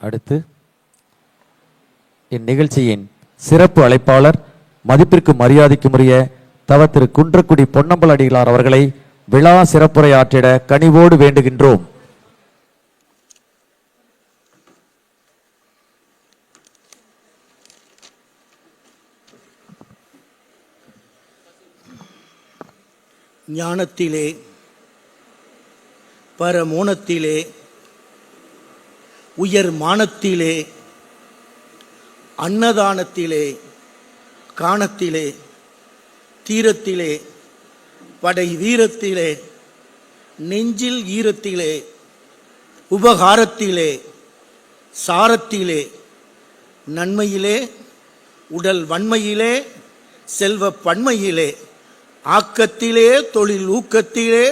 அடுத்து இந்நிகழ்ச்சியின் சிறப்பு அழைப்பாளர் மதிப்பிற்கு மரியாதைக்குரிய தவ திரு குன்றக்குடி பொன்னம்பல அடிகளார் அவர்களை விழா சிறப்புரை ஆற்றிட கனிவோடு வேண்டுகின்றோம். ஞானத்திலே பரமோனத்திலே உயர் மானத்திலே அன்னதானத்திலே காணத்திலே தீரத்திலே படை வீரத்திலே நெஞ்சில் ஈரத்திலே உபகாரத்திலே சாரத்திலே நன்மையிலே உடல் வன்மையிலே செல்வ பன்மையிலே ஆக்கத்திலே தொழில் ஊக்கத்திலே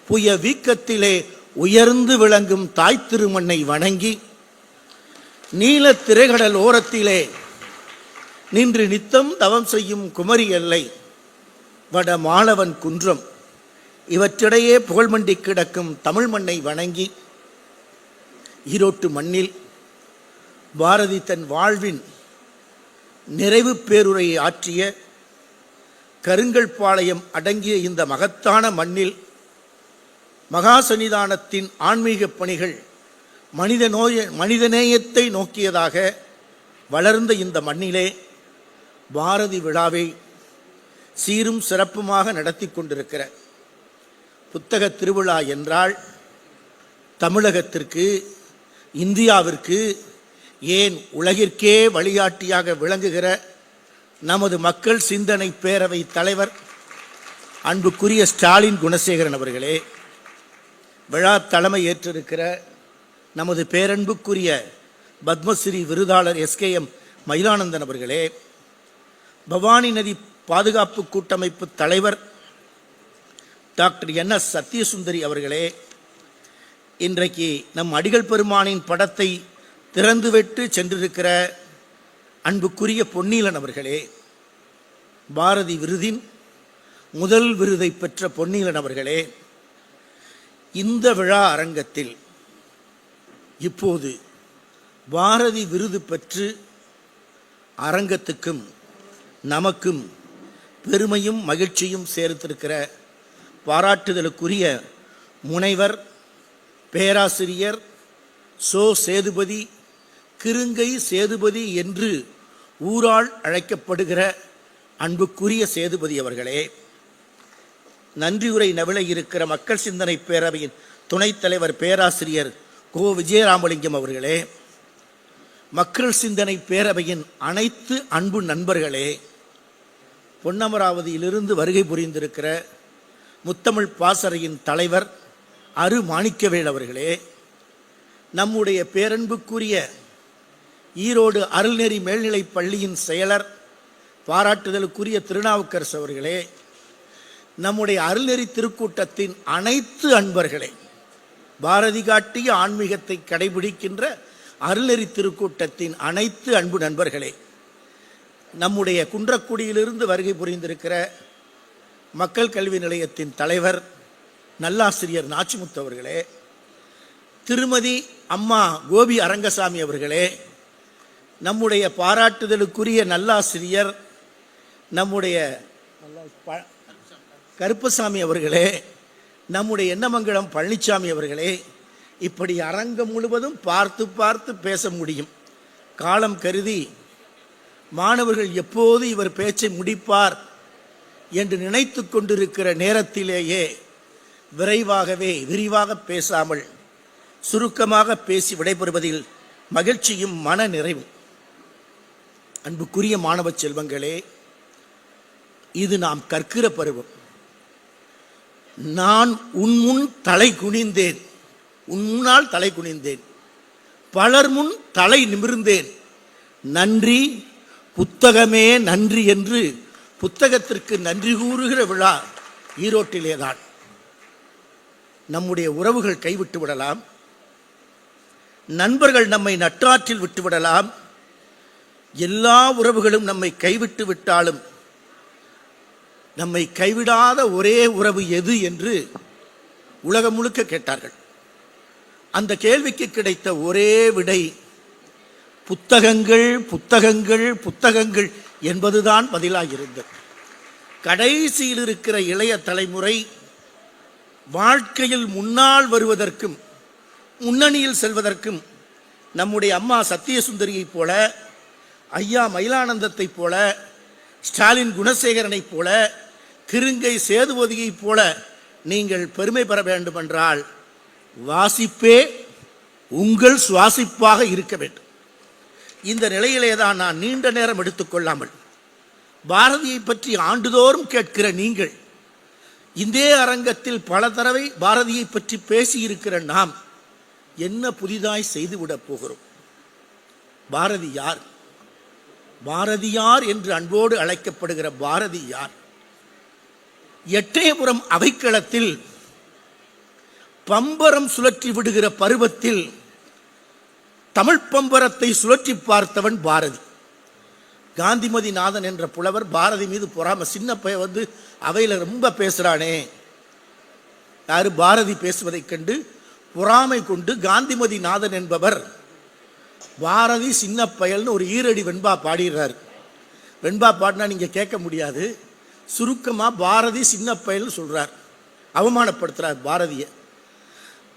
புய வீக்கத்திலே உயர்ந்து விளங்கும் தாய் திருமண்ணை வணங்கி நீல திரைகடல் ஓரத்திலே நின்று நித்தம் தவம் செய்யும் குமரி எல்லை வட மாலவன் குன்றம் இவற்றிடையே புகழ்மண்டி கிடக்கும் தமிழ் மண்ணை வணங்கி ஈரோட்டு மண்ணில் பாரதி தன் வாழ்வின் நிறைவு பேருரையை ஆற்றிய கருங்கல் பாளையம் அடங்கிய இந்த மகத்தான மண்ணில் மகா சன்னிதானத்தின் ஆன்மீக பணிகள் மனிதநேயத்தை நோக்கியதாக வளர்ந்த இந்த மண்ணிலே பாரதி விழாவை சீரும் சிறப்புமாக நடத்தி கொண்டிருக்கிற புத்தக திருவிழா என்றால் தமிழகத்திற்கு, இந்தியாவிற்கு, ஏன் உலகிற்கே வழிகாட்டியாக விளங்குகிற நமது மக்கள் சிந்தனை பேரவை தலைவர் அன்புக்குரிய ஸ்டாலின் குணசேகரன் அவர்களே, விழா தலைமை ஏற்றிருக்கிற நமது பேரன்புக்குரிய பத்மஸ்ரீ விருதாளர் SKM மயிலானந்தன் அவர்களே, பவானி நதி பாதுகாப்பு கூட்டமைப்பு தலைவர் டாக்டர் NS சத்தியசுந்தரி அவர்களே, இன்றைக்கு நம் அடிகள் பெருமானின் படத்தை திறந்துவிட்டு சென்றிருக்கிற அன்புக்குரிய பொன்னீலன் அவர்களே, பாரதி விருதின் முதல் விருதை பெற்ற பொன்னீலன் அவர்களே, இந்த விழா அரங்கத்தில் இப்போது பாரதி விருது பெற்று அரங்கத்துக்கும் நமக்கும் பெருமையும் மகிழ்ச்சியும் சேர்த்திருக்கிற பாராட்டுதலுக்குரிய முனைவர் பேராசிரியர் சேதுபதி, கிருங்கை சேதுபதி என்று ஊரால் அழைக்கப்படுகிற அன்புக்குரிய சேதுபதி அவர்களே, நன்றியுரை நவில இருக்கிற மக்கள் சிந்தனை பேரவையின் துணைத் தலைவர் பேராசிரியர் கோ விஜயராமலிங்கம் அவர்களே, மக்கள் சிந்தனை பேரவையின் அனைத்து அன்பு நண்பர்களே, பொன்னமராவதியிலிருந்து வருகை புரிந்திருக்கிற முத்தமிழ் பாசறையின் தலைவர் அரு மாணிக்கவேல் அவர்களே, நம்முடைய பேரன்புக்குரிய ஈரோடு அருள்நெறி மேல்நிலைப் பள்ளியின் செயலர் பாராட்டுதலுக்குரிய திருநாவுக்கரசு அவர்களே, நம்முடைய அருள்நெறி திருக்கூட்டத்தின் அனைத்து அன்பர்களே, பாரதி காட்டிய ஆன்மீகத்தை கடைபிடிக்கின்ற அருள்நெறி திருக்கூட்டத்தின் அனைத்து அன்பு நண்பர்களே, நம்முடைய குன்றக்குடியிலிருந்து வருகை புரிந்திருக்கிற மக்கள் கல்வி நிலையத்தின் தலைவர் நல்லாசிரியர் நாச்சிமுத்து அவர்களே, திருமதி அம்மா கோபி அரங்கசாமி அவர்களே, நம்முடைய பாராட்டுதலுக்குரிய நல்லாசிரியர் நம்முடைய கருப்பசாமி அவர்களே, நம்முடைய எண்ணமங்கலம் பழனிசாமி அவர்களே, இப்படி அரங்கம் முழுவதும் பார்த்து பார்த்து பேச முடியும். காலம் கருதி மாணவர்கள் எப்போது இவர் பேச்சை முடிப்பார் என்று நினைத்து கொண்டிருக்கிற நேரத்திலேயே விரிவாக பேசாமல் சுருக்கமாக பேசி விடைபெறுவதில் மகிழ்ச்சியும் மன நிறைவும். அன்புக்குரிய மாணவ செல்வங்களே, இது நாம் கற்கிற பருவம். நான் உன் முன் தலை குனிந்தேன், உன் முன்னால் தலை குனிந்தேன், பலர் முன் தலை நிமிர்ந்தேன், நன்றி புத்தகமே நன்றி என்று புத்தகத்திற்கு நன்றி கூறுகிற விழா ஈரோட்டிலேதான். நம்முடைய உறவுகள் கைவிட்டு விடலாம், நண்பர்கள் நம்மை நட்டாற்றில் விட்டுவிடலாம், எல்லா உறவுகளும் நம்மை கைவிட்டு விட்டாலும் நம்மை கைவிடாத ஒரே உறவு எது என்று உலகம் முழுக்க கேட்டார்கள். அந்த கேள்விக்கு கிடைத்த ஒரே விடை புத்தகங்கள் புத்தகங்கள் புத்தகங்கள் என்பதுதான் பதிலாக இருந்தது. கடைசியில் இருக்கிற இளைய தலைமுறை வாழ்க்கையில் முன்னால் வருவதற்கும் முன்னணியில் செல்வதற்கும் நம்முடைய அம்மா சத்தியசுந்தரியைப் போல, ஐயா மயிலானந்தத்தைப் போல, ஸ்டாலின் குணசேகரனைப் போல, கிருங்கை சேதுபதியைப் போல நீங்கள் பெருமை பெற வேண்டுமென்றால் வாசிப்பே உங்கள் சுவாசிப்பாக இருக்க வேண்டும். இந்த நிலையிலே தான் நான் நீண்ட நேரம் எடுத்துக்கொள்ளாமல் பாரதியை பற்றி ஆண்டுதோறும் கேட்கிற நீங்கள் இதே அரங்கத்தில் பல தடவை பாரதியை பற்றி பேசியிருக்கிற நாம் என்ன புதிதாய் செய்துவிடப் போகிறோம்? பாரதி யார்? பாரதியார் என்று அன்போடு அழைக்கப்படுகிற பாரதி யார்? எட்டயபுரம் அவைக்களத்தில் பம்பரம் சுழற்றி விடுகிற பருவத்தில் தமிழ் பம்பரத்தை சுழற்றி பார்த்தவன் பாரதி. காந்திமதி நாதன் என்ற புலவர் பாரதி மீது பொறாம, சின்ன பையன் வந்து அவையில் ரொம்ப பேசுறானே, யாரு பாரதி பேசுவதைக் கண்டு பொறாமை கொண்டு காந்திமதி நாதன் என்பவர் பாரதி சின்ன பயல்னு ஒரு ஈரடி வெண்பா பாடிடுறார். வெண்பா பாடினா நீங்க கேட்க முடியாது, சுருக்கமா பாரதி சின்ன பயல்னு சொல்றார், அவமானப்படுத்துறார் பாரதியை.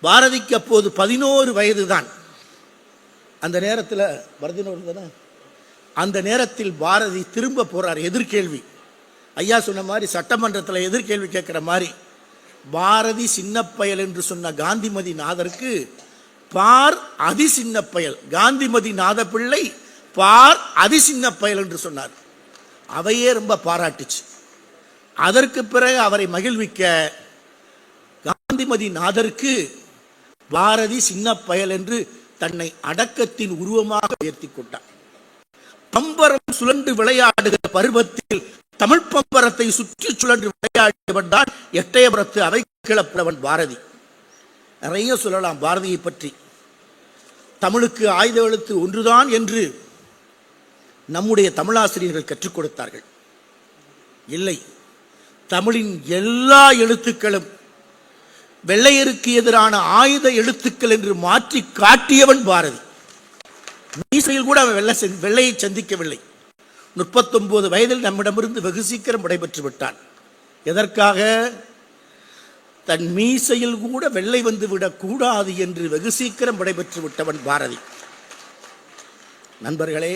பாரதிக்கு அப்போது 11 வயது தான். அந்த நேரத்தில் அந்த நேரத்தில் பாரதி திரும்ப போறார். எதிர்கேள்வி, ஐயா சொன்ன மாதிரி சட்டமன்றத்தில் எதிர்கேள்வி கேட்கிற மாதிரி பாரதி சின்ன பயல் என்று சொன்ன காந்திமதி நாதருக்கு பார் அதி சின்ன பயல், காந்திமதி நாத பிள்ளை பார் அதி சின்ன பயல் என்று சொன்னார். அவையே ரொம்ப பாராட்டுச்சு. அதற்கு பிறகு அவரை மகிழ்விக்க காந்திமதி நாதருக்கு பாரதி சின்ன பயல் என்று தன்னை அடக்கத்தின் உருவமாக உயர்த்தி கொண்டார். பம்பரம் சுழன்று விளையாடுகிற பருவத்தில் தமிழ் பம்பரத்தை சுற்றி சுழன்று விளையாடியவன் தான் எட்டயபுரத்து அவைக்கிழப்புலவன் பாரதி. நிறைய சொல்லலாம் பாரதியை பற்றி. தமிழுக்கு ஆயுத எழுத்து ஒன்றுதான் என்று நம்முடைய தமிழாசிரியர்கள் கற்றுக் கொடுத்தார்கள். இல்லை, தமிழின் எல்லா எழுத்துக்களும் வெள்ளையருக்கு எதிரான ஆயுத எழுத்துக்கள் என்று மாற்றி காட்டியவன் பாரதி. மீசையில் கூட அவன் வெள்ளையை சந்திக்கவில்லை. 39 வயதில் நம்மிடமிருந்து வெகு சீக்கிரம் விடைபெற்று விட்டான். எதற்காக? தன் மீசையில் கூட வெள்ளை வந்து விடக்கூடாது என்று வெகு சீக்கிரம் விடைபெற்று விட்டவன் பாரதி. நண்பர்களே,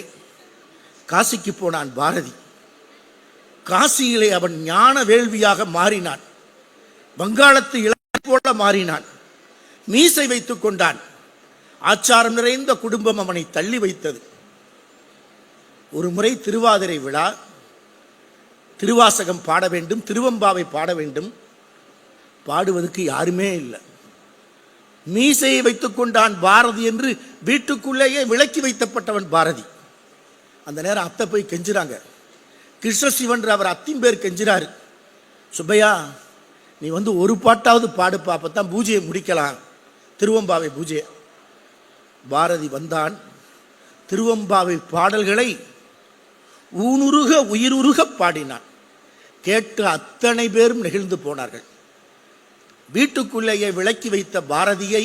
காசிக்கு போனான் பாரதி. காசியிலே அவன் ஞான வேள்வியாக மாறினான். வங்காளத்து இளை போல மாறினான். மீசை வைத்துக் கொண்டான். ஆச்சாரம் நிறைந்த குடும்பம் அவனை தள்ளி வைத்தது. ஒரு முறை திருவாதிரை விழா, திருவாசகம் பாட வேண்டும், திருவம்பாவை பாட வேண்டும். பாடுவதற்கு யாருமே இல்லை. மீசையை வைத்துக் கொண்டான் பாரதி என்று வீட்டுக்குள்ளேயே விலக்கி வைக்கப்பட்டவன் பாரதி. அந்த நேரம் அத்தை போய் கெஞ்சுறாங்க. கிருஷ்ணசிவன் அவர் அத்தின் பேர் கெஞ்சுறாரு, சுப்பையா நீ வந்து ஒரு பாட்டாவது பாடுப்பா, அப்பத்தான் பூஜையை முடிக்கலாம், திருவம்பாவை பூஜையை. பாரதி வந்தான். திருவம்பாவை பாடல்களை ஊனுருக உயிருருக பாடினான். கேட்டு அத்தனை பேரும் நெகிழ்ந்து போனார்கள். வீட்டுக்குள்ளேயே விளக்கி வைத்த பாரதியை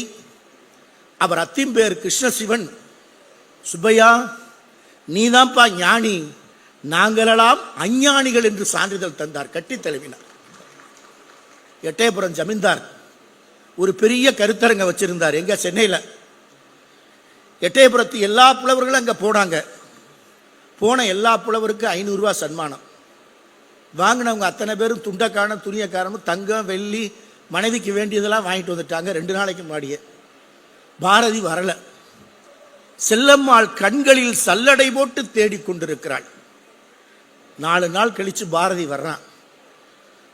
அவர் அத்திம்பேர் கிருஷ்ணசிவன், சுப்பையா நீதான்ப்பா ஞானி, நாங்களெல்லாம் அஞ்ஞானிகள் என்று சான்றிதழ் தந்தார், கட்டி தழுவினார். எட்டயபுரம் ஜமீன்தார் ஒரு பெரிய கருத்தரங்க வச்சிருந்தார். எங்க? சென்னையில். எட்டயபுரத்து எல்லா புலவர்களும் அங்கே போனாங்க. போன எல்லா புலவருக்கும் 500 ரூபா சன்மானம். வாங்கினவங்க அத்தனை பேரும் துண்டக்காரனும் துணியக்காரனும் தங்கம் வெள்ளி மனைவிக்கு வேண்டியதெல்லாம் வாங்கிட்டு வந்துட்டாங்க. 2 நாளைக்கு முன்னாடியே. பாரதி வரல. செல்லம்மாள் கண்களில் சல்லடை போட்டு தேடிக்கொண்டிருக்கிறாள். 4 நாள் கழிச்சு பாரதி வர்றான்.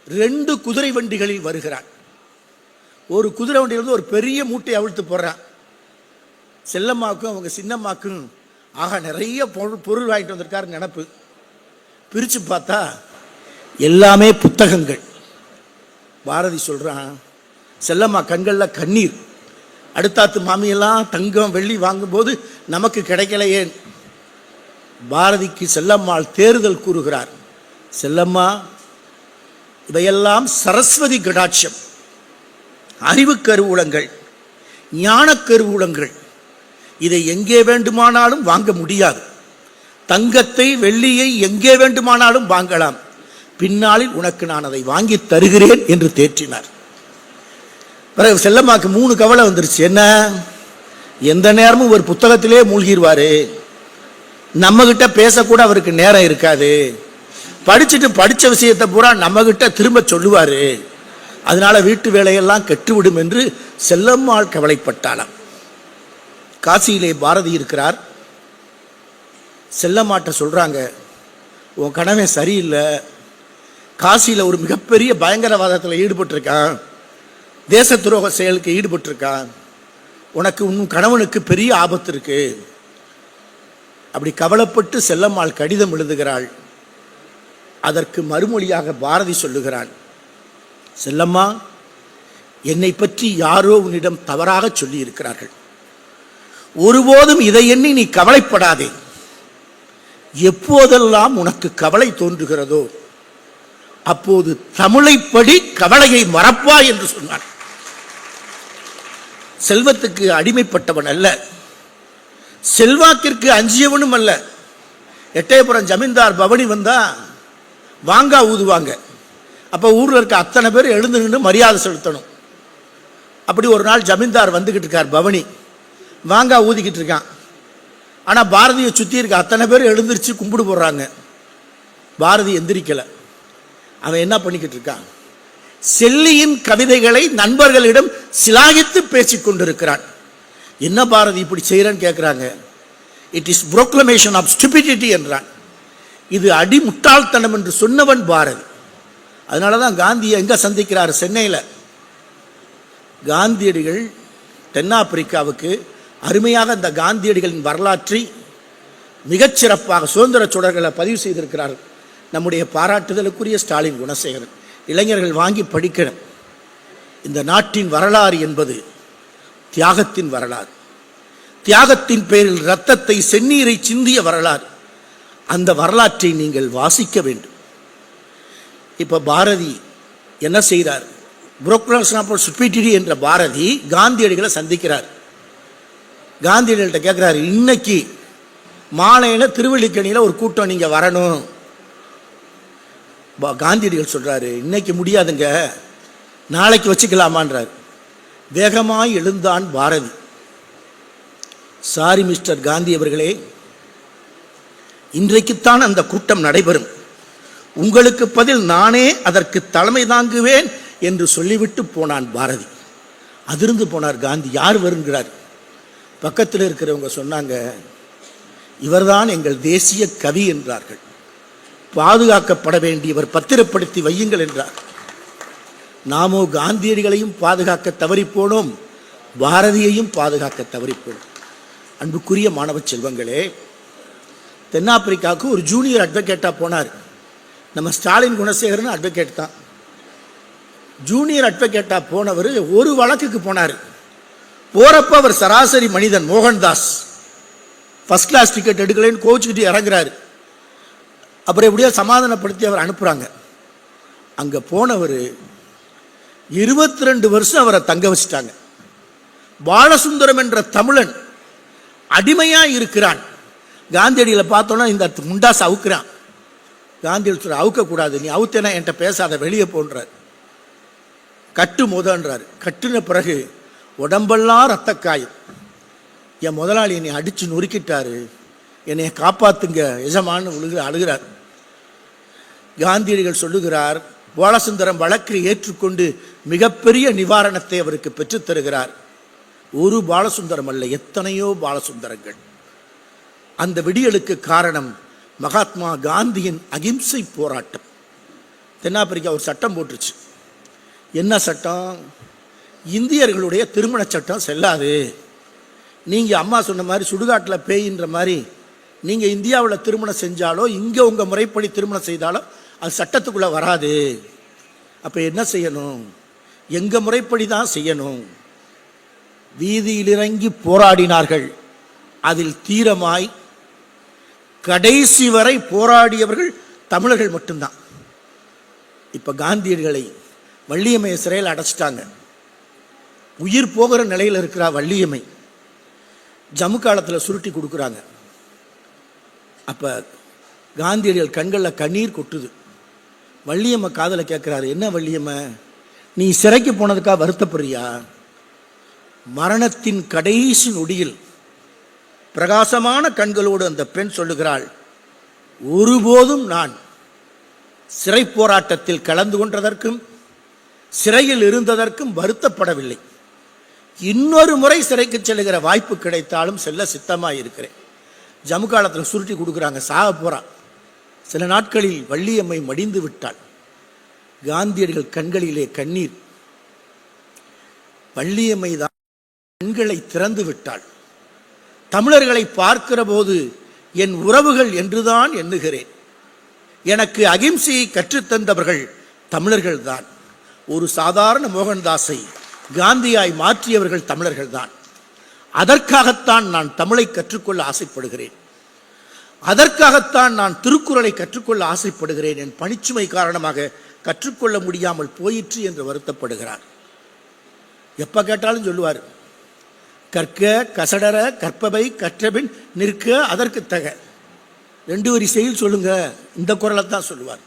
2 குதிரை வண்டிகளில் வருகிறான். ஒரு குதிரை வண்டியிலிருந்து ஒரு பெரிய மூட்டை அவிழ்த்து போடுறான். செல்லம்மாவுக்கும் அவங்க சின்னம்மாக்கும் ஆக நிறைய பொருள் வாங்கிட்டு வந்திருக்காரு நினப்பு. பிரித்து பார்த்தா எல்லாமே புத்தகங்கள். பாரதி சொல்றான், செல்லம்மா கண்களில் கண்ணீர். அடுத்தாத்து மாமியெல்லாம் தங்கம் வெள்ளி வாங்கும்போது நமக்கு கிடைக்கலையே. பாரதிக்கு செல்லம்மாள் தேறுதல் கூறுகிறார். செல்லம்மா, இவையெல்லாம் சரஸ்வதி கடாட்சம், அறிவு கருவூலங்கள், ஞான கருவூலங்கள். இதை எங்கே வேண்டுமானாலும் வாங்க முடியாது. தங்கத்தை வெள்ளியை எங்கே வேண்டுமானாலும் வாங்கலாம், பின்னாளில் உனக்கு நான் அதை வாங்கி தருகிறேன் என்று தேற்றினார். பிறகு செல்லம்மாக்கு 3 கவலை வந்துருச்சு. என்ன? எந்த நேரமும் ஒரு புத்தகத்திலே மூழ்கிடுவாரு, நம்ம கிட்ட பேசக்கூட அவருக்கு நேரம் இருக்காது, படிச்சுட்டு படிச்ச விஷயத்தை பூரா நம்ம கிட்ட திரும்ப சொல்லுவாரு, அதனால வீட்டு வேலையெல்லாம் கெட்டுவிடும் என்று செல்லம்மாள் கவலைப்பட்டாளாம். காசியிலே பாரதி இருக்கிறார். செல்லம்மாட்ட சொல்றாங்க, உன் கணவன் சரியில்லை, காசியில் ஒரு மிகப்பெரிய பயங்கரவாதத்தில் ஈடுபட்டிருக்கான், தேச துரோக செயலுக்கு ஈடுபட்டிருக்கான், உனக்கு உன் கணவனுக்கு பெரிய ஆபத்து இருக்கு. அப்படி கவலைப்பட்டு செல்லம்மாள் கடிதம் எழுதுகிறாள். அதற்கு மறுமொழியாக பாரதி சொல்லுகிறான், செல்லம்மா, என்னை பற்றி யாரோ உன்னிடம் தவறாக சொல்லி இருக்கிறார்கள். ஒருபோதும் இதை எண்ணி நீ கவலைப்படாதே. எப்போதெல்லாம் உனக்கு கவலை தோன்றுகிறதோ அப்போது தமிழை படி, கவலையை மறப்பாய் என்று சொன்னார். செல்வத்துக்கு அடிமைப்பட்டவன் அல்ல, செல்வாக்கிற்கு அஞ்சியவனும் அல்ல. எட்டயபுரம் ஜமீன்தார் பவனி வந்தா வாங்கா ஊதுவாங்க. அப்ப ஊர்ல இருக்க அத்தனை பேர் எழுந்து நின்று மரியாதை செலுத்தணும். அப்படி ஒரு நாள் ஜமீன்தார் வந்துகிட்டு இருக்கார், பவனி வாங்கா ஊதிக்கிட்டு இருக்கான். ஆனா பாரதியை சுத்தி இருக்க அத்தனை பேர் எழுந்திருச்சு கும்பிடு போடுறாங்க. பாரதி எந்திரிக்கல. அவன் என்ன பண்ணிக்கிட்டு இருக்கான்? செல்லியின் கவிதைகளை நண்பர்களிடம் சிலாகித்து பேசிக் கொண்டிருக்கிறான். என்ன பாரதி இப்படி செய்யறன்னு கேட்கிறாங்க. It is proclamation of stupidity என்றான். இது அடிமுட்டாள்தனம் என்று சொன்னவன் பாரதி. அதனாலதான் காந்தியை எங்க சந்திக்கிறார்? சென்னையில். காந்தியடிகள் தென்னாப்பிரிக்காவுக்கு அருமையாக அந்த காந்தியடிகளின் வரலாற்றை மிகச்சிறப்பாக சுதந்திர சுடர்களை பதிவு செய்திருக்கிறார்கள். நம்முடைய பாராட்டுதலுக்குரிய ஸ்டாலின் குணசேகரன். இளைஞர்கள் வாங்கி படிக்கணும். இந்த நாட்டின் வரலாறு என்பது தியாகத்தின் வரலாறு, தியாகத்தின் பேரில் இரத்தத்தை செந்நீரை சிந்திய வரலாறு. அந்த வரலாற்றை நீங்கள் வாசிக்க வேண்டும். இப்ப பாரதி என்ன செய்கிறார்? புரோக்ரேஷன் ஆஃப் ஸ்டூபிடிட்டி என்ற பாரதி காந்தியடிகளை சந்திக்கிறார். காந்தியடிகள்கிட்ட கேட்கிறாரு, இன்னைக்கு மாலையில திருவள்ளிக்கணியில் ஒரு கூட்டம் நீங்க வரணும். காந்தியடிகள் சொல்றாரு, இன்னைக்கு முடியாதுங்க, நாளைக்கு வச்சுக்கலாமான்றார். வேகமாய் எழுந்தான் பாரதி. சாரி மிஸ்டர் காந்தி அவர்களே, இன்றைக்குத்தான் அந்த கூட்டம் நடைபெறும், உங்களுக்கு பதில் நானே அதற்கு தலைமை தாங்குவேன் என்று சொல்லிவிட்டு போனான் பாரதி. அதிர்ந்து போனார் காந்தி. யார் வருங்கிறார்? பக்கத்தில் இருக்கிறவங்க சொன்னாங்க, இவர்தான் எங்கள் தேசிய கவி என்றார்கள். பாதுகாக்கப்பட வேண்டியவர், பத்திரப்படுத்தி வையுங்கள் என்றார். நாமோ காந்தியடிகளையும் பாதுகாக்க தவறி போனோம், பாரதியையும் பாதுகாக்க தவறி போனோம். அன்புக்குரிய மாணவ செல்வங்களே, தென்னாப்பிரிக்காவுக்கு ஒரு ஜூனியர் அட்வொகேட்டா போனார். நம்ம ஸ்டாலின் குணசேகரன் அட்வொகேட் தான். ஜூனியர் அட்வொகேட்டா போனவர் ஒரு வழக்குக்கு போனார். போறப்ப அவர் சராசரி மனிதன் மோகன்தாஸ் ஃபர்ஸ்ட் கிளாஸ் டிக்கெட் எடுக்கலன்னு கோச்சுக்கிட்டு இறங்குறாரு. அப்புறம் எப்படியோ சமாதானப்படுத்தி அவர் அனுப்புறாங்க. அங்க போனவர் 22 வருஷம் அவரை தங்க வச்சுட்டாங்க. பாலசுந்தரம் என்ற தமிழன் அடிமையா இருக்கிறான். காந்தியடிகளை பார்த்தோன்னா இந்த முண்டாஸ் அவுக்குறான். காந்தியடி சொல்ற, அவுக்க கூடாது, நீ அவுத்தேனா என்கிட்ட பேசாத, வெளியே போன்றார். கட்டு முதன்றார். கட்டுன பிறகு உடம்பெல்லாம் ரத்த காயம். என் முதலாளி என்னை அடிச்சு நொறுக்கிட்டாரு, என்னை காப்பாத்துங்க எஜமான்னு அழுகிறார். காந்தியடிகள் சொல்லுகிறார், பாலசுந்தரம் வழக்கை ஏற்றுக்கொண்டு மிகப்பெரிய நிவாரணத்தை அவருக்கு பெற்றுத் தருகிறார். ஒரு பாலசுந்தரம் அல்ல, எத்தனையோ பாலசுந்தரங்கள். அந்த விடியலுக்கு காரணம் மகாத்மா காந்தியின் அகிம்சை போராட்டம். தென்னாப்பிரிக்கா ஒரு சட்டம் போட்டுருச்சு. என்ன சட்டம்? இந்தியர்களுடைய திருமண சட்டம் செல்லாது. நீங்க அம்மா சொன்ன மாதிரி சுடுகாட்டில் பேயின்ற மாதிரி நீங்க இந்தியாவில் திருமணம் செஞ்சாலோ இங்க உங்க முறைப்படி திருமணம் செய்தாலோ அது சட்டத்துக்குள்ள வராது. அப்ப என்ன செய்யணும்? எங்க முறைப்படி தான் செய்யணும். வீதியில் இறங்கி போராடினார்கள். அதில் தீரமாய் கடைசி வரை போராடியவர்கள் தமிழர்கள் மட்டும்தான். இப்ப காந்தியடிகளை வள்ளியம்மையை சிறையில் அடைச்சிட்டாங்க. உயிர் போகிற நிலையில் இருக்கிறா வள்ளியம்மை. ஜம்மு காலத்தில் சுருட்டி கொடுக்குறாங்க. அப்போ காந்தியடிகள் கண்களில் கண்ணீர் கொட்டுது. வள்ளியம்மை காதில் கேட்குறாரு, என்ன வள்ளியம்மை, நீ சிறைக்கு போனதுக்காக வருத்தப்படுறியா? மரணத்தின் கடைசி நொடியில் பிரகாசமான கண்களோடு அந்த பெண் சொல்லுகிறாள், ஒருபோதும் நான் சிறை போராட்டத்தில் கலந்து கொண்டதற்கும் சிறையில் இருந்ததற்கும் வருத்தப்படவில்லை. இன்னொரு முறை சிறைக்கு செல்லுகிற வாய்ப்பு கிடைத்தாலும் செல்ல சித்தமாக இருக்கிறேன். ஜம்மு காலத்தில் சுருட்டி கொடுக்குறாங்க, சாக போகிறான். சில நாட்களில் வள்ளியம்மை மடிந்து விட்டாள். காந்தியடிகள் கண்களிலே கண்ணீர். வள்ளியம்மை தான் கண்களை திறந்து விட்டாள். தமிழர்களை பார்க்கிற போது என் உறவுகள் என்றுதான் எண்ணுகிறேன். எனக்கு அகிம்சையை கற்றுத்தந்தவர்கள் தமிழர்கள் தான். ஒரு சாதாரண மோகன்தாஸை காந்தியாய் மாற்றியவர்கள் தமிழர்கள் தான். அதற்காகத்தான் நான் தமிழை கற்றுக்கொள்ள ஆசைப்படுகிறேன். அதற்காகத்தான் நான் திருக்குறளை கற்றுக்கொள்ள ஆசைப்படுகிறேன். என் பணிச்சுமை காரணமாக கற்றுக்கொள்ள முடியாமல் போயிற்று என்று வருத்தப்படுகிறார். எப்போ கேட்டாலும் சொல்லுவார், கற்க கசடர கற்பவை கற்றபின் நிற்க அதற்கு தக. 2 வரி செயல் சொல்லுங்க, இந்த குறளை தான் சொல்லுவார்.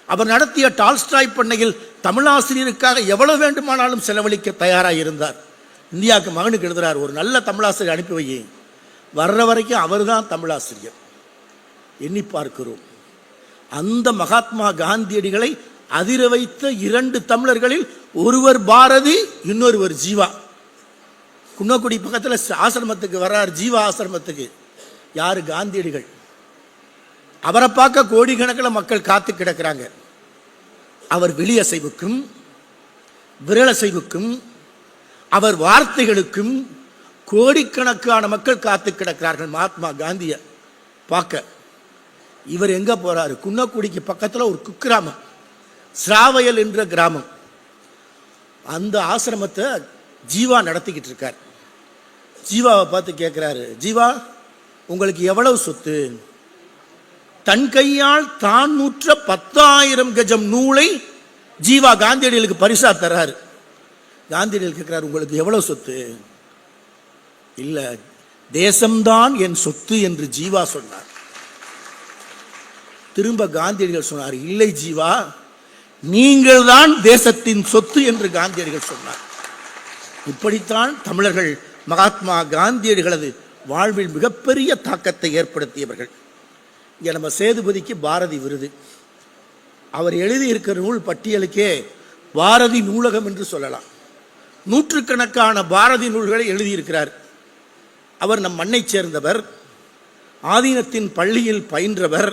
அவர் நடத்திய டால்ஸ்டாய் பண்ணையில் தமிழாசிரியருக்காக எவ்வளவு வேண்டுமானாலும் செலவழிக்க தயாராக இருந்தார். இந்தியாவுக்கு மகனுக்கு எழுதுறார், ஒரு நல்ல தமிழாசிரியர் அனுப்பி வை, வர்ற வரைக்கும் அவர் தான் தமிழாசிரியர். எண்ணி பார்க்கிறோம். அந்த மகாத்மா காந்தியடிகளை அதிர வைத்த 2 தமிழர்களில் ஒருவர் பாரதி, இன்னொருவர் ஜீவா. குன்னக்குடி பக்கத்தில் ஆசிரமத்துக்கு வர்றார், ஜீவா ஆசிரமத்துக்கு. யாரு? காந்தியடிகள். அவரை பார்க்க கோடிக்கணக்கில் மக்கள் காத்து கிடக்கிறாங்க. அவர் வெளியசைவுக்கும் விரலசைவுக்கும் அவர் வார்த்தைகளுக்கும் கோடிக்கணக்கான மக்கள் காத்து கிடக்கிறார்கள் மகாத்மா காந்தியை பார்க்க. இவர் எங்க போறாரு? குன்னக்குடிக்கு பக்கத்தில் ஒரு குக்கிராமம், சிராவயல் என்ற கிராமம். அந்த ஆசிரமத்தை ஜீவா நடத்திக்கிட்டு இருக்கார். ஜீவாவை பார்த்து கேட்கிறாரு, ஜீவா உங்களுக்கு எவ்வளவு சொத்து? தன் கையால் தான் நூற்ற 10,000 கஜம் நூலை ஜீவா காந்தியடிகளுக்கு பரிசா தர்றாரு. காந்தியடிகள் கேட்கிறார், உங்களுக்கு எவ்வளவு சொத்து? இல்ல, தேசம்தான் என் சொத்து என்று ஜீவா சொன்னார். திரும்ப காந்தியடிகள் சொன்னார், இல்லை ஜீவா, நீங்கள் தான் தேசத்தின் சொத்து என்று காந்தியடிகள் சொன்னார். இப்படித்தான் தமிழர்கள் மகாத்மா காந்தியடிகளது வாழ்வில் மிகப்பெரிய தாக்கத்தை ஏற்படுத்தியவர்கள். இங்கே நம்ம சேதுபதிக்கு பாரதி விருது. அவர் எழுதியிருக்கிற நூல் பட்டியலுக்கே பாரதி நூலகம் என்று சொல்லலாம். நூற்றுக்கணக்கான பாரதி நூல்களை எழுதியிருக்கிறார். அவர் நம் மண்ணை சேர்ந்தவர், ஆதீனத்தின் பள்ளியில் பயின்றவர்.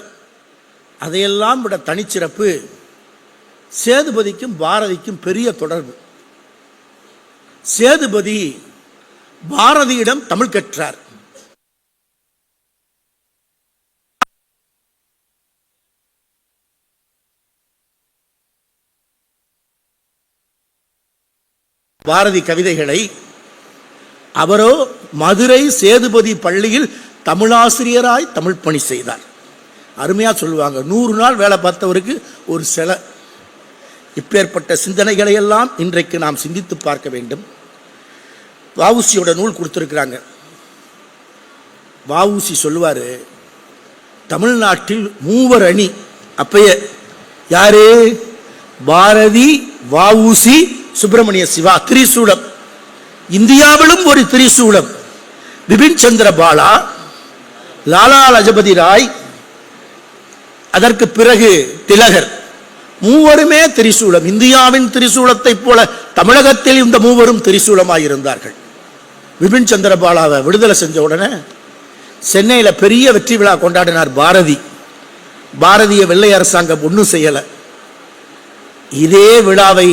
அதையெல்லாம் விட தனிச்சிறப்பு, சேதுபதிக்கும் பாரதிக்கும் பெரிய தொடர்பு. சேதுபதி பாரதியிடம் தமிழ் கற்றார். பாரதி கவிதைகளை அவரோ மதுரை சேதுபதி பள்ளியில் தமிழாசிரியராய் தமிழ் பணி செய்தார். அருமையா சொல்லுவாங்க, 100 நாள் வேலை பார்த்தவருக்கு ஒரு சிலை. இப்பேற்பட்ட சிந்தனைகளை எல்லாம் இன்றைக்கு நாம் சிந்தித்து பார்க்க வேண்டும். வஉசியோட நூல் கொடுத்திருக்கிறாங்க. வஉசி சொல்லுவாரு, தமிழ்நாட்டில் 3 அணி. அப்பயே யாரு? பாரதி, வஉசி, சுப்பிரமணிய சிவா. திரிசூலம். இந்தியாவிலும் ஒரு திரிசூலம். பிபின் சந்திர பாலா, லாலா லஜபதி ராய், அதற்கு பிறகு திலகர். 3 திரிசூலம். இந்தியாவின் திரிசூலத்தை போல தமிழகத்தில் இந்த 3 திரிசூலமாயிருந்தார்கள். பிபின் சந்திர பாலாவை விடுதலை செஞ்ச உடனே சென்னையில் பெரிய வெற்றி விழா கொண்டாடினார் பாரதி. பாரதிய வெள்ளை அரசாங்கம் ஒன்றும் செய்யலை. இதே விழாவை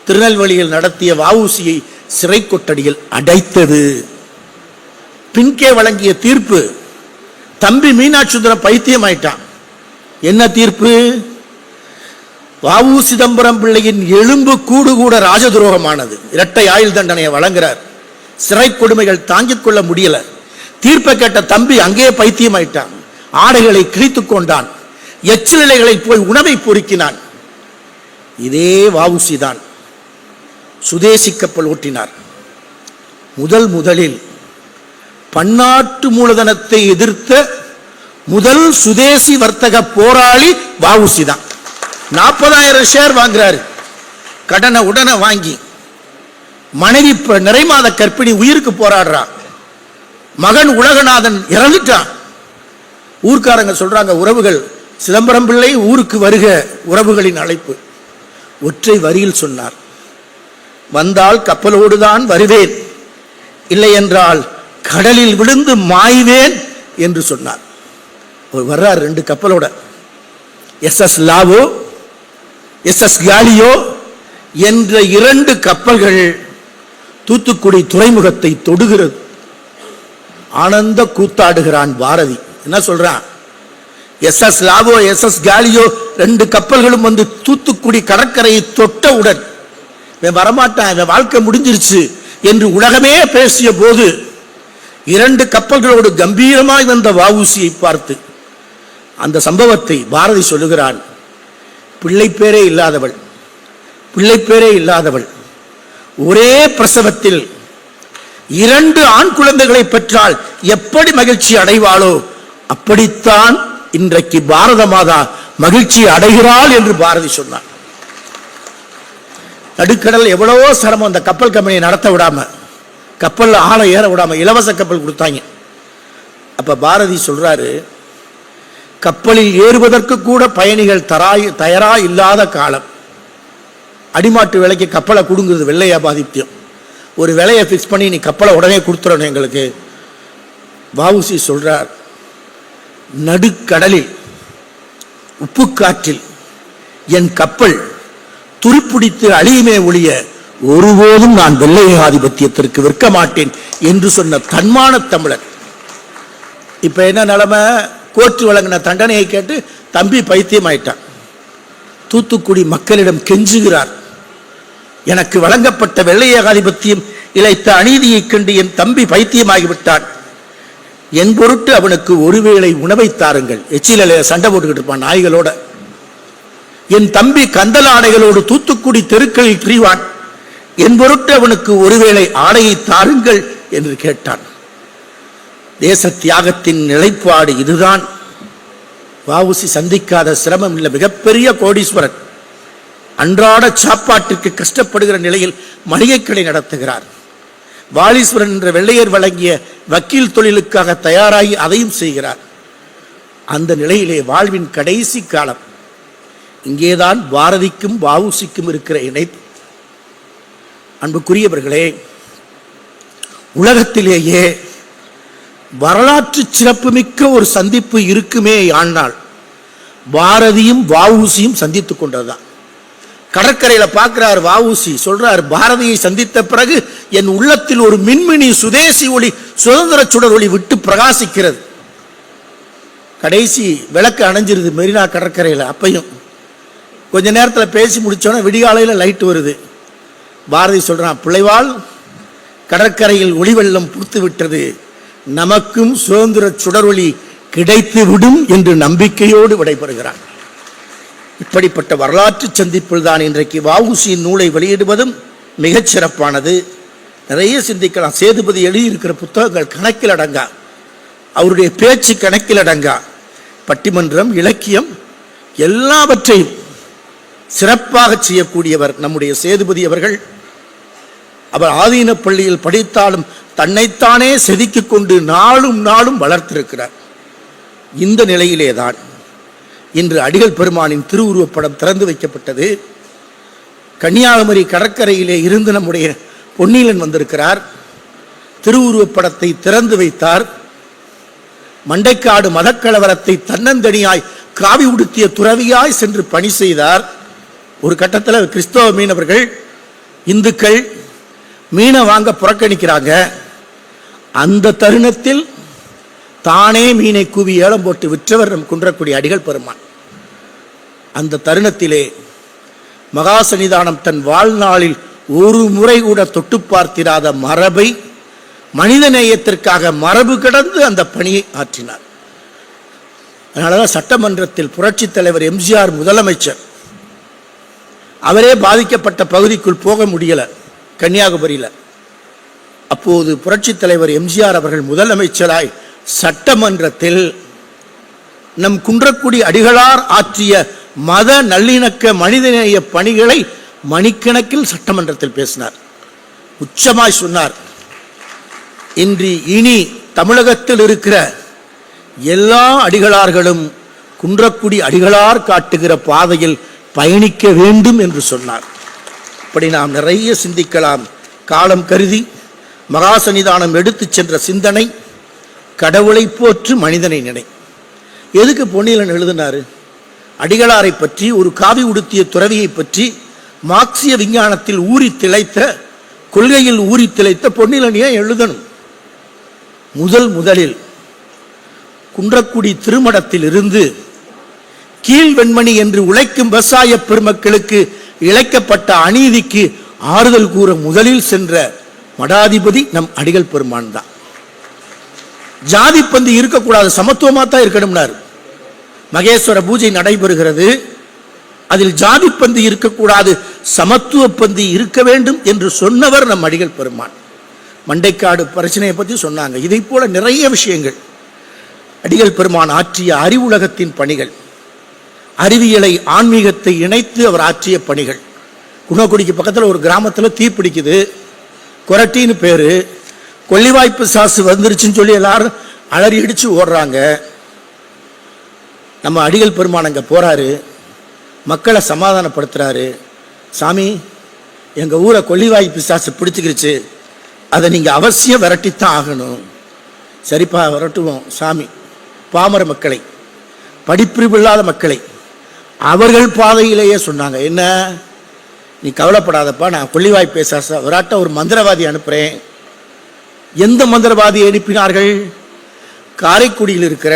திருநெல்வேலியில் நடத்திய வஉசியை சிறை கொட்டடியில் அடைத்தது. பின்கே வழங்கிய தீர்ப்பு, தம்பி மீனாட்சி சுந்தரம் பைத்தியம் ஆயிட்டான். என்ன தீர்ப்பு? வஉ சிதம்பரம் பிள்ளையின் எலும்பு கூடு கூட ராஜதுரோகமானது. இரட்டை ஆயுள் தண்டனையை வழங்குறார். சிறை கொடுமைகள் தாங்கிக் கொள்ள முடியல. தீர்ப்பை கேட்ட தம்பி அங்கே பைத்தியம் ஆயிட்டான். ஆடைகளை கிழித்துக் கொண்டான். எச்சிலைகளை போய் உணவை பொறுக்கினான். இதே வஉசி தான் சுதேசி கப்பல் ஓட்டினார். முதலில் பன்னாட்டு மூலதனத்தை எதிர்த்த முதல் சுதேசி வர்த்தக போராளி வ.உ.சி தான். 40,000 ஷேர் வாங்குறாரு, கடனை உடனே வாங்கி. மனைவி நிறைமாத கர்ப்பிணி உயிருக்கு போராடுறா. மகன் உலகநாதன் இறந்துட்டான். ஊர்க்காரங்க சொல்றாங்க, உறவுகள், சிதம்பரம் பிள்ளை ஊருக்கு வருக, உறவுகளின் அழைப்பு. ஒற்றை வரியில் சொன்னார், வந்தால் கப்பலோடுதான் வருவேன், இல்லை என்றால் கடலில் விழுந்து மாய்வேன் என்று சொன்னார். வர்றார் 2 கப்பலோட, SS லாவோ, SS காலியோ என்ற 2 கப்பல்கள் தூத்துக்குடி துறைமுகத்தை தொடுகிறது. ஆனந்த கூத்தாடுகிறான் பாரதி. என்ன சொல்றான்? SS லாவோ, SS காலியோ 2 கப்பல்களும் வந்து தூத்துக்குடி கடற்கரையை தொட்டவுடன் இவன் வரமாட்டான், இவன் வாழ்க்கை முடிஞ்சிருச்சு என்று உலகமே பேசிய போது 2 கப்பல்களோடு கம்பீரமாய் வந்த வ.உ.சியை பார்த்து அந்த சம்பவத்தை பாரதி சொல்லுகிறான். பிள்ளை பேரே இல்லாதவள் ஒரே பிரசவத்தில் 2 ஆண் குழந்தைகளை பெற்றால் எப்படி மகிழ்ச்சி அடைவாளோ அப்படித்தான் இன்றைக்கு பாரத மாதா மகிழ்ச்சி அடைகிறாள் என்று பாரதி சொன்னார். நடுக்கடல் எவ்வளவோ சிரமம், அந்த கப்பல் கம்பெனியை நடத்த விடாம, கப்பல்ல ஆளை ஏற விடாம இலவச கப்பல் கொடுத்தாங்க. அப்ப பாரதி சொல்றாரு, கப்பலில் ஏறுவதற்கு கூட பயணிகள் தயாரா இல்லாத காலம். அடிமாட்டு விலைக்கு கப்பலை கொடுங்கிறது வெள்ளையா பாதித்தியம். ஒரு விலையை பிக்ஸ் பண்ணி நீ கப்பலை உடனே கொடுத்துடணும் எங்களுக்கு. வ.உ.சி சொல்றார், நடுக்கடலில் உப்பு காற்றில் என் கப்பல் துருப்பிடித்து அழியுமே ஒழிய ஒருபோதும் நான் வெள்ளை ஆதிபத்தியத்திற்கு விற்க மாட்டேன் என்று சொன்ன தன்மான தமிழர். இப்ப என்ன நிலைமை? கோர்ட்டு வழங்கின தண்டனையை கேட்டு தம்பி பைத்தியமாயிட்டான். தூத்துக்குடி மக்களிடம் கெஞ்சுகிறார், எனக்கு வழங்கப்பட்ட வெள்ளை ஏகாதிபத்தியம் இழைத்த அநீதியை கண்டு என் தம்பி பைத்தியமாகிவிட்டான், என் பொருட்டு அவனுக்கு ஒருவேளை உணவை தாருங்கள். எச்சில சண்டை போட்டுக்கிட்டு இருப்பான் நாய்களோட. என் தம்பி கந்தல் ஆடைகளோடு தூத்துக்குடி தெருக்களில் திரிவான், என் பொருட்டு அவனுக்கு ஒருவேளை ஆடையை தாருங்கள் என்று கேட்டான். தேச தியாகத்தின் நிலைப்பாடு இதுதான். வ.உ.சி சந்திக்காத சிரமம் இல்லை. மிகப்பெரிய கோடீஸ்வரன், அன்றாட சாப்பாட்டுக்கு கஷ்டப்படுகிற நிலையில் மளிகை கடை நடத்துகிறார். வாலீஸ்வரன் என்ற வெள்ளையர் வழங்கிய வக்கீல் தொழிலுக்காக தயாராகி அதையும் செய்கிறார். அந்த நிலையிலே வாழ்வின் கடைசி காலம். இங்கேதான் பாரதிக்கும் வ.உ.சிக்கும் இருக்கிற இணைப்பு. அன்புக்குரியவர்களே, உலகத்திலேயே வரலாற்று சிறப்புமிக்க ஒரு சந்திப்பு இருக்குமே ஆனால் பாரதியும் வ.உ.சியும் சந்தித்துக் கொண்டதுதான். கடற்கரையில பார்க்கிறார் வ.உ.சி, சொல்றார், பாரதியை சந்தித்த பிறகு என் உள்ளத்தில் ஒரு மின்மினி சுதேசி ஒளி, சுதந்திர சுடர் ஒளி விட்டு பிரகாசிக்கிறது. கடைசி விளக்கு அணைஞ்சிருது மெரினா கடற்கரையில். அப்பையும் கொஞ்ச நேரத்தில் பேசி முடிச்சோன்னா விடிகாலையில் லைட் வருது. பாரதி சொல்றான், பிள்ளைவாள், கடற்கரையில் ஒளி வெள்ளம் பூத்து விட்டது, நமக்கும் சுதந்திர சுடரொளி கிடைத்து விடும் என்று நம்பிக்கையோடு விடைபெறுகிறான். இப்படிப்பட்ட வரலாற்று சந்திப்பில் தான் இன்றைக்கு வ.உ.சியின் நூலை வெளியிடுவதும் மிகச் சிறப்பானது. நிறைய சிந்திக்கலாம். சேதுபதி எழுதியிருக்கிற புத்தகங்கள் கணக்கில் அடங்கா, அவருடைய பேச்சு கணக்கில் அடங்கா. பட்டிமன்றம், இலக்கியம் எல்லாவற்றையும் சிறப்பாக செய்யக்கூடியவர் நம்முடைய சேதுபதி அவர்கள். அவர் ஆதீன பள்ளியில் படித்தாலும் தன்னைத்தானே செதுக்கிக் கொண்டு நாளும் நாளும் வளர்த்திருக்கிறார். இந்த நிலையிலேதான் இன்று அடிகள் பெருமானின் திருவுருவப்படம் திறந்து வைக்கப்பட்டது. கன்னியாகுமரி கடற்கரையிலே இருந்து நம்முடைய பொன்னீலன் வந்திருக்கிறார். திருவுருவப்படத்தை திறந்து வைத்தார். மண்டைக்காடு மதக்கலவரத்தை தன்னந்தனியாய் காவி உடுத்திய துறவியாய் சென்று பணி செய்தார். ஒரு கட்டத்தில் கிறிஸ்தவ மீனவர்கள், இந்துக்கள் மீனை வாங்க புறக்கணிக்கிறாங்க. அந்த தருணத்தில் தானே மீனை கூவி ஏலம் போட்டு விற்றவர் நம் குன்றக்குடி அடிகள் பெருமான். அந்த தருணத்திலே மகா சன்னிதானம் தன் வாழ்நாளில் ஒரு முறை கூட தொட்டு பார்த்திராத மரபை, மனித நேயத்திற்காக மரபு கடந்து அந்த பணியை ஆற்றினார். அதனாலதான் சட்டமன்றத்தில் புரட்சி தலைவர் எம்ஜிஆர் முதலமைச்சர், அவரே பாதிக்கப்பட்ட பகுதிக்குள் போக முடியல. கன்னியாகுமரியில் அப்போது புரட்சித் தலைவர் எம்ஜிஆர் அவர்கள் முதலமைச்சராய் சட்டமன்றத்தில் நம் குன்றக்குடி அடிகளார் ஆற்றிய மத நல்லிணக்க மனிதநேய பணிகளை மணிக்கணக்கில் சட்டமன்றத்தில் பேசினார். உச்சமாய் சொன்னார், இனி தமிழகத்தில் இருக்கிற எல்லா அடிகளார்களும் குன்றக்குடி அடிகளார் காட்டுகிற பாதையில் பயணிக்க வேண்டும் என்று சொன்னார். இப்படி நாம் நிறைய சிந்திக்கலாம். காலம் கருதி மகாசன்னிதானம் எடுத்துச் சென்ற சிந்தனை கடவுளை போற்று மனிதனை நினை. எதுக்கு பொன்னியலன் எழுதினாரு? அடிகளாரை பற்றி, ஒரு காவி உடுத்திய துறவியை பற்றி மார்க்சிய விஞ்ஞானத்தில் ஊறி திளைத்த, கொள்கையில் ஊறி திளைத்த பொன்னியலன் ஏன் எழுதணும்? முதலில் குன்றக்குடி திருமடத்தில் இருந்து கீழ்வெண்மணி என்று உழைக்கும் விவசாய பெருமக்களுக்கு இழைக்கப்பட்ட அநீதிக்கு ஆறுதல் கூற முதலில் சென்ற மடாதிபதி நம் அடிகள் பெருமான் தான். ஜாதி பந்தி இருக்கக்கூடாது, சமத்துவமா தான் இருக்கணும்னாரு. மகேஸ்வர பூஜை நடைபெறுகிறது, அதில் ஜாதி பந்தி இருக்கக்கூடாது, சமத்துவ பந்தி இருக்க வேண்டும் என்று சொன்னவர் நம் அடிகள் பெருமான். மண்டைக்காடு பிரச்சனையை பற்றி சொன்னாங்க. இதை போல நிறைய விஷயங்கள் அடிகள் பெருமான் ஆற்றிய அறிவுலகத்தின் பணிகள், அறிவியலை ஆன்மீகத்தை இணைத்து அவர் ஆற்றிய பணிகள். குணக்குடிக்கு பக்கத்தில் ஒரு கிராமத்தில் தீப்பிடிக்குது, கொரட்டின்னு பேரு. கொல்லிவாய்ப்பு சாசு வந்துருச்சுன்னு சொல்லி எல்லாரும் அலறி அடிச்சு ஓடுறாங்க. நம்ம அடிகள் பெருமான் அங்கே போறாரு, மக்களை சமாதானப்படுத்துறாரு. சாமி, எங்க ஊரை கொல்லிவாய்ப்பு சாசு பிடிச்சுக்கிருச்சு, அதை நீங்க அவசியம் விரட்டித்தான் ஆகணும். சரிப்பா, விரட்டுவோம் சாமி. பாமர மக்களை, படிப்பிரிவு இல்லாத மக்களை அவர்கள் பாதையிலேயே சொன்னாங்க, என்ன நீ கவலைப்படாதப்பா, நான் கொல்லிவாய்ப்பு சாச விராட்ட ஒரு மந்திரவாதி அனுப்புறேன். எந்த மந்திரவாதியை அனுப்பினார்கள்? காரைக்குடியில் இருக்கிற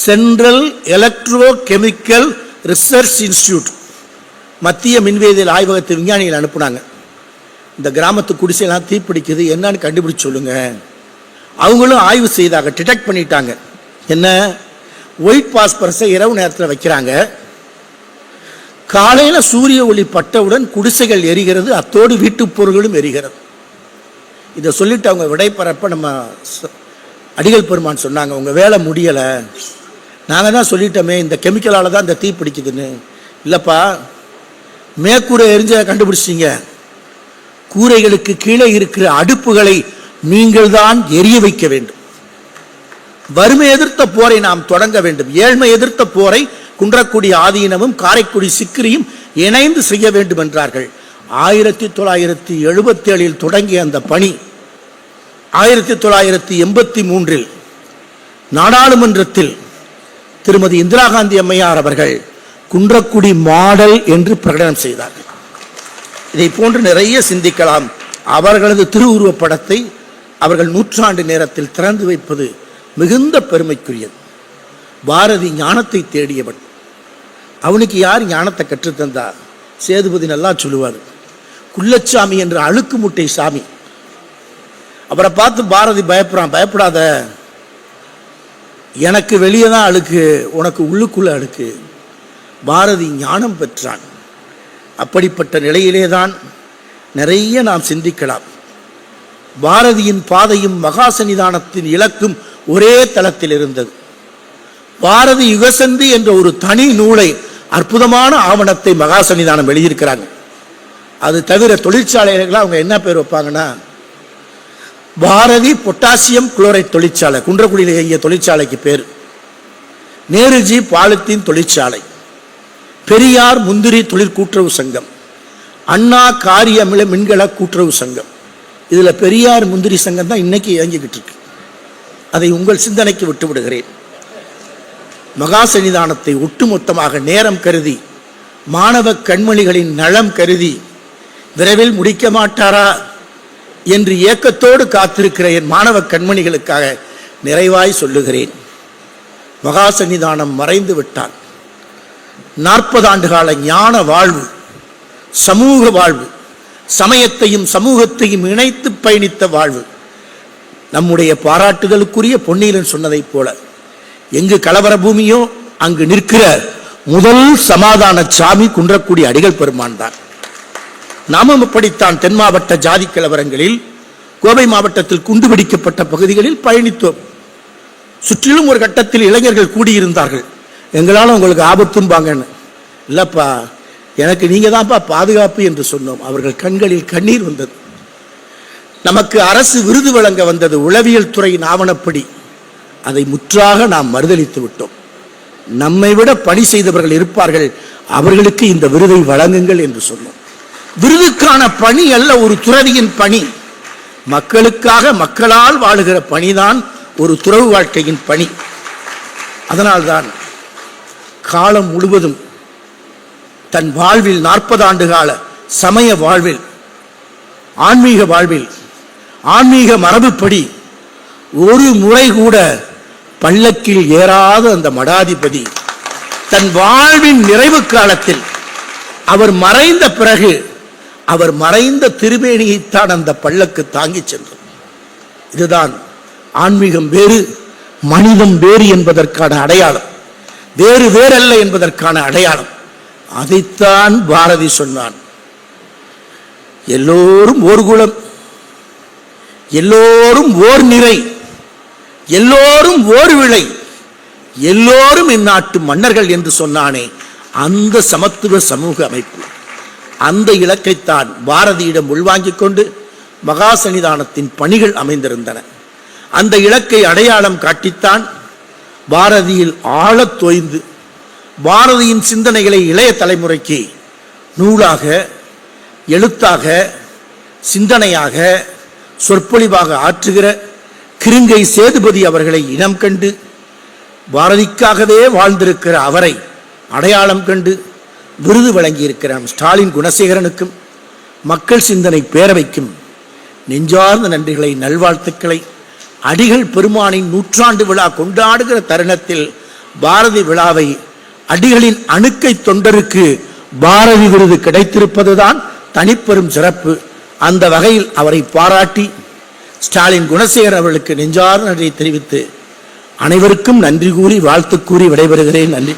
central electro chemical research institute, மத்திய மின்வேதியியல் ஆய்வகத்தை விஞ்ஞானிகள் அனுப்புனாங்க. இந்த கிராமத்து குடிசையெல்லாம் தீப்பிடிக்குது, என்னன்னு கண்டுபிடிச்சு சொல்லுங்க. அவங்களும் ஆய்வு செய்தாங்க, டிடெக்ட் பண்ணிட்டாங்க. என்ன, ஒயிட் பாஸ்பரஸை இரவு நேரத்தில் வைக்கிறாங்க, காலையில் சூரிய ஒளி பட்டவுடன் குடிசைகள் எரிகிறது, அத்தோடு வீட்டுப் பொருள்களும் எரிகிறது. இதை சொல்லிட்டு அவங்க விடைபெறப்ப நம்ம அடிகள் பெருமான் சொன்னாங்க, உங்க வேலை முடியலை, நாங்கள் தான் சொல்லிட்டோமே இந்த கெமிக்கலால் தான் இந்த தீ பிடிக்குதுன்னு. இல்லைப்பா, மேற்கூரை எரிஞ்ச கண்டுபிடிச்சிங்க, கூரைகளுக்கு கீழே இருக்கிற அடுப்புகளை நீங்கள் தான் எரிய வைக்க வேண்டும். வறுமை எதிர்த்த போரை நாம் தொடங்க வேண்டும். ஏழ்மை எதிர்த்த போரை குன்றக்குடி ஆதீனமும் காரைக்குடி சிக்கிரியும் இணைந்து செய்ய வேண்டும் என்றார்கள். 1977 தொடங்கிய அந்த பணி 1983 நாடாளுமன்றத்தில் திருமதி இந்திரா காந்தி அம்மையார் அவர்கள் குன்றக்குடி மாடல் என்று பிரகடனம் செய்தார்கள். இதை போன்று நிறைய சிந்திக்கலாம். அவர்களது திருவுருவப் படத்தை அவர்கள் 100 நேரத்தில் திறந்து வைப்பது மிகுந்த பெருமைக்குரியது. பாரதி ஞானத்தை தேடியவன். அவனுக்கு யார் ஞானத்தை கற்றுத்தந்தா? சேதுபதி நல்லா சொல்லுவார், குள்ளச்சாமி என்ற அழுக்கு முட்டை சாமி. அவரை பார்த்து பாரதி பயப்படுறான், பயப்படாத, எனக்கு வெளியே தான் அழுக்கு, உனக்கு உள்ளுக்குள்ள அழுக்கு. பாரதி ஞானம் பெற்றான். அப்படிப்பட்ட நிலையிலே தான் நிறைய நாம் சிந்திக்கலாம். பாரதியின் பாதையும் மகாசன்னிதானத்தின் இலக்கும் ஒரே தளத்தில் இருந்தது. பாரதி யுகசந்தி என்ற ஒரு தனி நூலை, அற்புதமான ஆவணத்தை மகாசன்னிதானம் எழுதியிருக்கிறாங்க. அது தவிர தொழிற்சாலைகள் அவங்க என்ன பேர் வைப்பாங்கன்னா, பாரதி பொட்டாசியம் குளோரைட் தொழிற்சாலை, குன்றக்குடியில் இயங்கிய தொழிற்சாலைக்கு பேர். நேருஜி பாலித்தீன் தொழிற்சாலை, பெரியார் முந்திரி தொழிற் கூட்டுறவு சங்கம், அண்ணா காரிய அமில மின்கல கூட்டுறவு சங்கம். இதுல பெரியார் முந்திரி சங்கம் தான் இன்னைக்கு இயங்கிக்கிட்டு இருக்கு. அதை உங்கள் சிந்தனைக்கு விட்டு விடுகிறேன். மகாசன்னிதானத்தை ஒட்டுமொத்தமாக நேரம் கருதி, மாணவ கண்மணிகளின் நலம் கருதி விரைவில் முடிக்க மாட்டாரா என்று ஏக்கத்தோடு காத்திருக்கிற என் மாணவ கண்மணிகளுக்காக நிறைவாய் சொல்லுகிறேன். மகாசன்னிதானம் மறைந்து விட்டான். 40 ஆண்டு கால ஞான வாழ்வு, சமூக வாழ்வு, சமயத்தையும் சமூகத்தையும் இணைத்து பயணித்த வாழ்வு. நம்முடைய பாராட்டுதலுக்குரிய பொன்னியலன் சொன்னதைப் போல, எங்கு கலவர பூமியோ அங்கு நிற்கிற முதல் சமாதான சாமி குன்றக்குடி அடிகள் பெருமான் தான். நாமும் இப்படித்தான் தென் மாவட்ட ஜாதி கலவரங்களில் கோவை மாவட்டத்தில் குண்டுபிடிக்கப்பட்ட பகுதிகளில் பயணித்தோம். சுற்றிலும் ஒரு கட்டத்தில் இளைஞர்கள் கூடியிருந்தார்கள். எங்களால் உங்களுக்கு ஆபத்தும் பாங்கன்னு. இல்லப்பா, எனக்கு நீங்க தான்ப்பா பாதுகாப்பு என்று சொன்னோம். அவர்கள் கண்களில் கண்ணீர் வந்தது. நமக்கு அரசு விருது வழங்க வந்தது உளவியல் துறையின் ஆவணப்படி. அதை முற்றாக நாம் மறுதளித்து விட்டோம். நம்மை விட பணி செய்தவர்கள் இருப்பார்கள், அவர்களுக்கு இந்த விருதை வழங்குங்கள் என்று சொன்னோம். விருதுக்கான பணி அல்ல ஒரு துறவியின் பணி. மக்களுக்காக மக்களால் வாழுகிற பணிதான் ஒரு துறவு வாழ்க்கையின் பணி. அதனால்தான் காலம் முழுவதும் தன் வாழ்வில் 40 ஆண்டு கால சமய வாழ்வில், ஆன்மீக வாழ்வில், ஆன்மீக மரபுப்படி ஒரு முறை கூட பல்லக்கில் ஏறாத அந்த மடாதிபதி தன் வாழ்வின் நிறைவு காலத்தில் அவர் மறைந்த பிறகு அவர் மறைந்த திருமேனியைத்தான் அந்த பல்லக்கு தாங்கி சென்றது. இதுதான் ஆன்மீகம் வேறு, மனிதம் வேறு என்பதற்கான அடையாளம். வேறு வேறல்ல என்பதற்கான அடையாளம். அதைத்தான் பாரதி சொன்னான். எல்லோரும் ஓர் குலம், எல்லோரும் ஓர் நிறை, எல்லோரும் ஓர் விளை, எல்லோரும் இந்நாட்டு மன்னர்கள் என்று சொன்னானே, அந்த சமத்துவ சமூக அமைப்பு, அந்த இலக்கைத்தான் பாரதியிடம் உள்வாங்கிக் கொண்டு மகா சன்னிதானத்தின் பணிகள் அமைந்திருந்தன. அந்த இலக்கை அடையாளம் காட்டித்தான் பாரதியில் ஆழத் தோய்ந்து பாரதியின் சிந்தனைகளை இளைய தலைமுறைக்கு நூலாக, எழுத்தாக, சிந்தனையாக, சொற்பொழிவாக ஆற்றுகிற கிருங்கை சேதுபதி அவர்களை இனம் கண்டு பாரதிக்காகவே வாழ்ந்திருக்கிற அவரை அடையாளம் கண்டு விருது வழங்கியிருக்கிற ஸ்டாலின் குணசேகரனுக்கும் மக்கள் சிந்தனை பேரவைக்கும் நெஞ்சார்ந்த நன்றிகளை, நல்வாழ்த்துக்களை, அடிகள் பெருமானின் 100ஆண்டு விழா கொண்டாடுகிற தருணத்தில் பாரதி விழாவை அடிகளின் அணுக்கை தொண்டருக்கு பாரதி விருது கிடைத்திருப்பதுதான் தனிப்பெரும் சிறப்பு. அந்த வகையில் அவரை பாராட்டி ஸ்டாலின் குணசேகரன் அவர்களுக்கு நெஞ்சார்ந்த நன்றியை தெரிவித்து அனைவருக்கும் நன்றி கூறி வாழ்த்து கூறி விடைபெறுகிறேன். நன்றி.